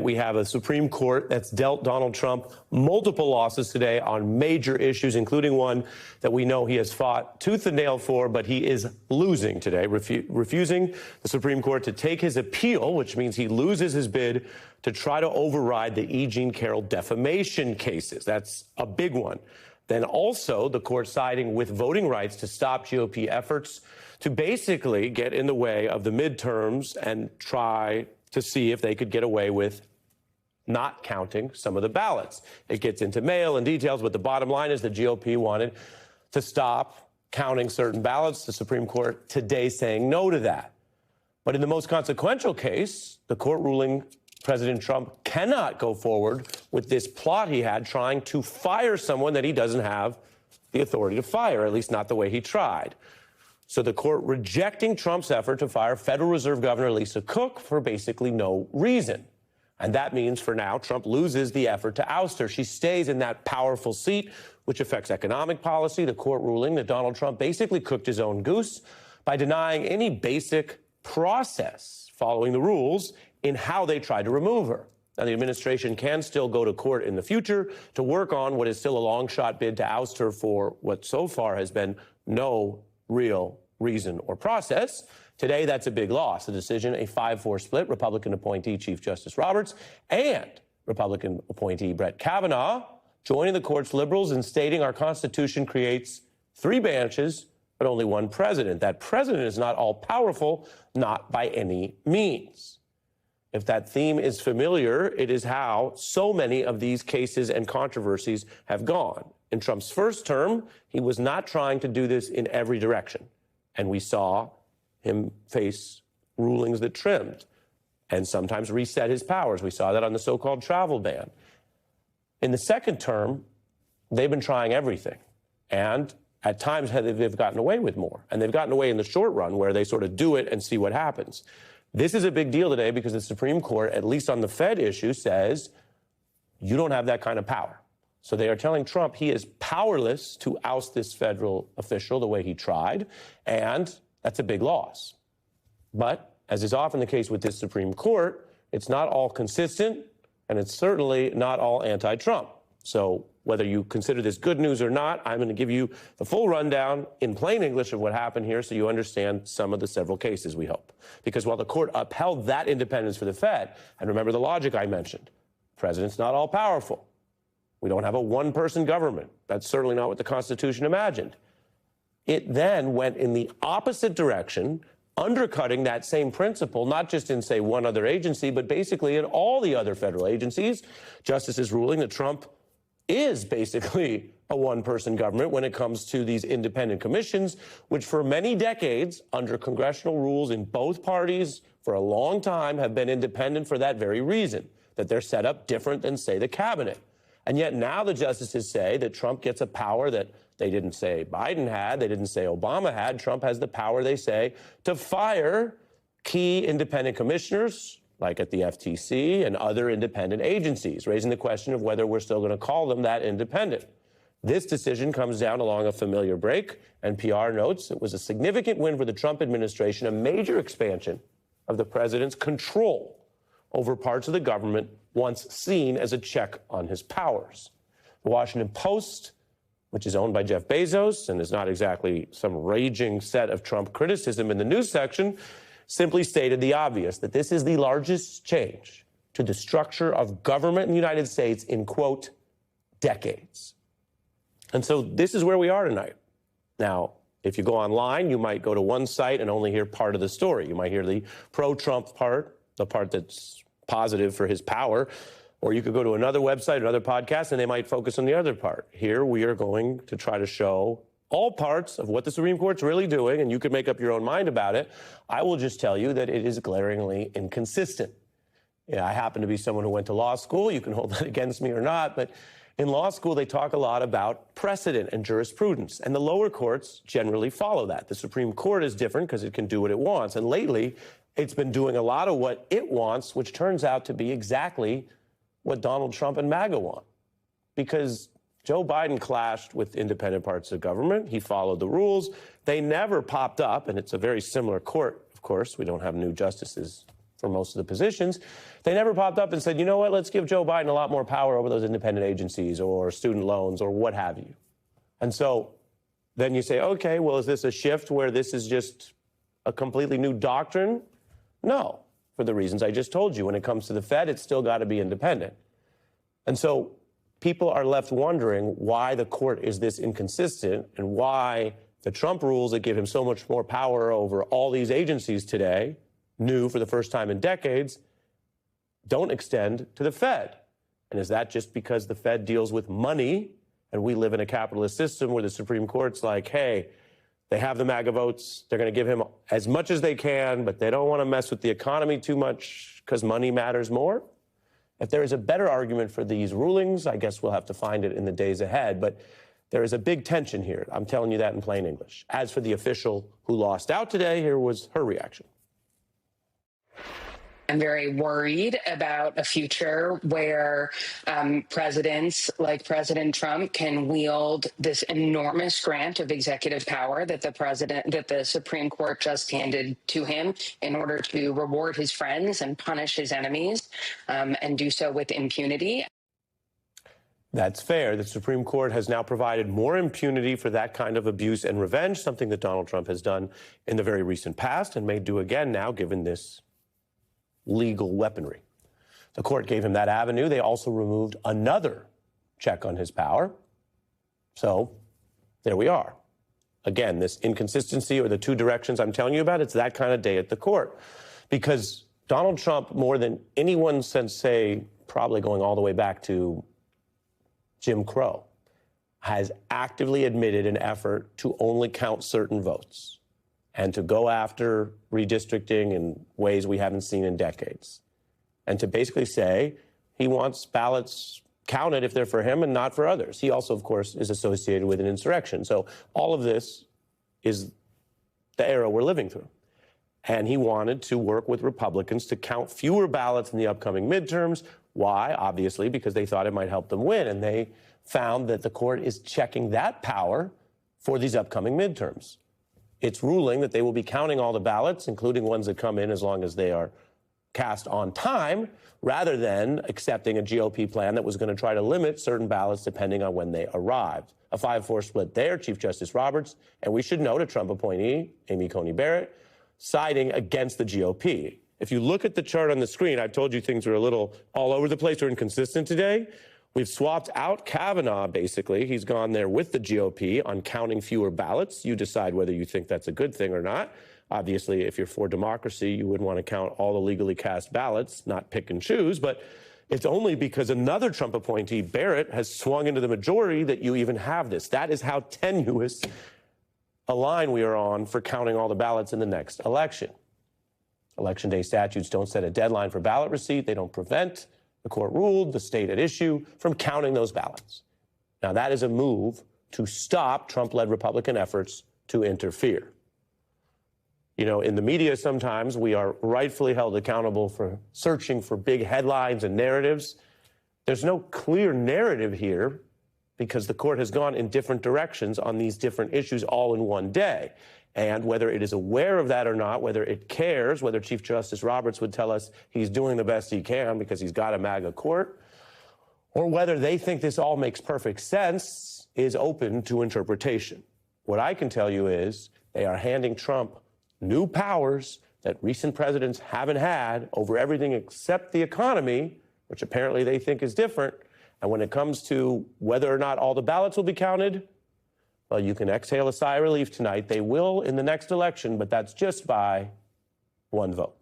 We have a Supreme Court that's dealt Donald Trump multiple losses today on major issues, including one that we know he has fought tooth and nail for, but he is losing today, refusing the Supreme Court to take his appeal, which means he loses his bid to try to override the E. Jean Carroll defamation cases. That's a big one. Then also the court siding with voting rights to stop GOP efforts to basically get in the way of the midterms and try to see if they could get away with not counting some of the ballots. It gets into mail and details, but the bottom line is the GOP wanted to stop counting certain ballots. The Supreme Court today saying no to that. But in the most consequential case, the court ruling President Trump cannot go forward with this plot he had trying to fire someone that he doesn't have the authority to fire, at least not the way he tried. So the court rejecting Trump's effort to fire Federal Reserve Governor Lisa Cook for basically no reason. And that means for now, Trump loses the effort to oust her. She stays in that powerful seat, which affects economic policy. The court ruling that Donald Trump basically cooked his own goose by denying any basic process following the rules in how they tried to remove her. Now, the administration can still go to court in the future to work on what is still a long shot bid to oust her for what so far has been no real reason or process. Today, that's a big loss. The decision, a 5-4 split, Republican appointee Chief Justice Roberts and Republican appointee Brett Kavanaugh joining the court's liberals in stating our Constitution creates 3 branches, but only 1 president. That president is not all powerful, not by any means. If that theme is familiar, it is how so many of these cases and controversies have gone. In Trump's first term, he was not trying to do this in every direction. And we saw him face rulings that trimmed and sometimes reset his powers. We saw that on the so-called travel ban. In the second term, they've been trying everything. And at times they've gotten away with more. And they've gotten away in the short run where they sort of do it and see what happens. This is a big deal today because the Supreme Court, at least on the Fed issue, says you don't have that kind of power. So they are telling Trump he is powerless to oust this federal official the way he tried, and that's a big loss. But, as is often the case with this Supreme Court, it's not all consistent, and it's certainly not all anti-Trump. So whether you consider this good news or not, I'm going to give you the full rundown in plain English of what happened here so you understand some of the several cases, we hope. Because while the court upheld that independence for the Fed, and remember the logic I mentioned, the president's not all powerful. We don't have a one-person government. That's certainly not what the Constitution imagined. It then went in the opposite direction, undercutting that same principle, not just in, say, one other agency, but basically in all the other federal agencies. Justices ruling that Trump is basically a one-person government when it comes to these independent commissions, which for many decades, under congressional rules in both parties for a long time, have been independent for that very reason, that they're set up different than, say, the cabinet. And yet now the justices say that Trump gets a power that they didn't say Biden had, they didn't say Obama had. Trump has the power, they say, to fire key independent commissioners, like at the FTC and other independent agencies, raising the question of whether we're still going to call them that independent. This decision comes down along a familiar break. NPR notes it was a significant win for the Trump administration, a major expansion of the president's control over parts of the government once seen as a check on his powers. The Washington Post, which is owned by Jeff Bezos and is not exactly some raging set of Trump criticism in the news section, simply stated the obvious, that this is the largest change to the structure of government in the United States in, quote, decades. And so this is where we are tonight. Now, if you go online, you might go to one site and only hear part of the story. You might hear the pro-Trump part, the part that's positive for his power, or you could go to another website, another podcast, and they might focus on the other part. Here, we are going to try to show all parts of what the Supreme Court's really doing, and you could make up your own mind about it. I will just tell you that it is glaringly inconsistent. Yeah, I happen to be someone who went to law school. You can hold that against me or not, but in law school, they talk a lot about precedent and jurisprudence, and the lower courts generally follow that. The Supreme Court is different because it can do what it wants, and lately, it's been doing a lot of what it wants, which turns out to be exactly what Donald Trump and MAGA want. Because Joe Biden clashed with independent parts of government. He followed the rules. They never popped up, and it's a very similar court, of course. We don't have new justices for most of the positions, they never popped up and said, you know what, let's give Joe Biden a lot more power over those independent agencies or student loans or what have you. And so then you say, okay, well, is this a shift where this is just a completely new doctrine? No, for the reasons I just told you. When it comes to the Fed, it's still got to be independent. And so people are left wondering why the court is this inconsistent and why the Trump rules that give him so much more power over all these agencies today, new for the first time in decades, don't extend to the Fed. And is that just because the Fed deals with money and we live in a capitalist system where the Supreme Court's like, hey, they have the MAGA votes, they're going to give him as much as they can, but they don't want to mess with the economy too much because money matters more? If there is a better argument for these rulings, I guess we'll have to find it in the days ahead. But there is a big tension here. I'm telling you that in plain English. As for the official who lost out today, here was her reaction. I'm very worried about a future where presidents like President Trump can wield this enormous grant of executive power that the Supreme Court just handed to him in order to reward his friends and punish his enemies, and do so with impunity. That's fair. The Supreme Court has now provided more impunity for that kind of abuse and revenge, something that Donald Trump has done in the very recent past and may do again now, given this legal weaponry. The court gave him that avenue. They also removed another check on his power. So there we are. Again, this inconsistency or the two directions I'm telling you about, it's that kind of day at the court. Because Donald Trump, more than anyone since, say, probably going all the way back to Jim Crow, has actively admitted an effort to only count certain votes and to go after redistricting in ways we haven't seen in decades. And to basically say he wants ballots counted if they're for him and not for others. He also, of course, is associated with an insurrection. So all of this is the era we're living through. And he wanted to work with Republicans to count fewer ballots in the upcoming midterms. Why? Obviously, because they thought it might help them win. And they found that the court is checking that power for these upcoming midterms. It's ruling that they will be counting all the ballots, including ones that come in as long as they are cast on time, rather than accepting a GOP plan that was going to try to limit certain ballots depending on when they arrived. A 5-4 split there, Chief Justice Roberts, and we should note a Trump appointee, Amy Coney Barrett, siding against the GOP. If you look at the chart on the screen, I've told you things are a little all over the place or inconsistent today. We've swapped out Kavanaugh, basically. He's gone there with the GOP on counting fewer ballots. You decide whether you think that's a good thing or not. Obviously, if you're for democracy, you would want to count all the legally cast ballots, not pick and choose. But it's only because another Trump appointee, Barrett, has swung into the majority that you even have this. That is how tenuous a line we are on for counting all the ballots in the next election. Election day statutes don't set a deadline for ballot receipt. They don't prevent, the court ruled, the state at issue, from counting those ballots. Now, that is a move to stop Trump-led Republican efforts to interfere. You know, in the media, sometimes we are rightfully held accountable for searching for big headlines and narratives. There's no clear narrative here because the court has gone in different directions on these different issues all in one day. And whether it is aware of that or not, whether it cares, whether Chief Justice Roberts would tell us he's doing the best he can because he's got a MAGA court, or whether they think this all makes perfect sense, is open to interpretation. What I can tell you is they are handing Trump new powers that recent presidents haven't had over everything except the economy, which apparently they think is different. And when it comes to whether or not all the ballots will be counted, well, you can exhale a sigh of relief tonight. They will in the next election, but that's just by one vote.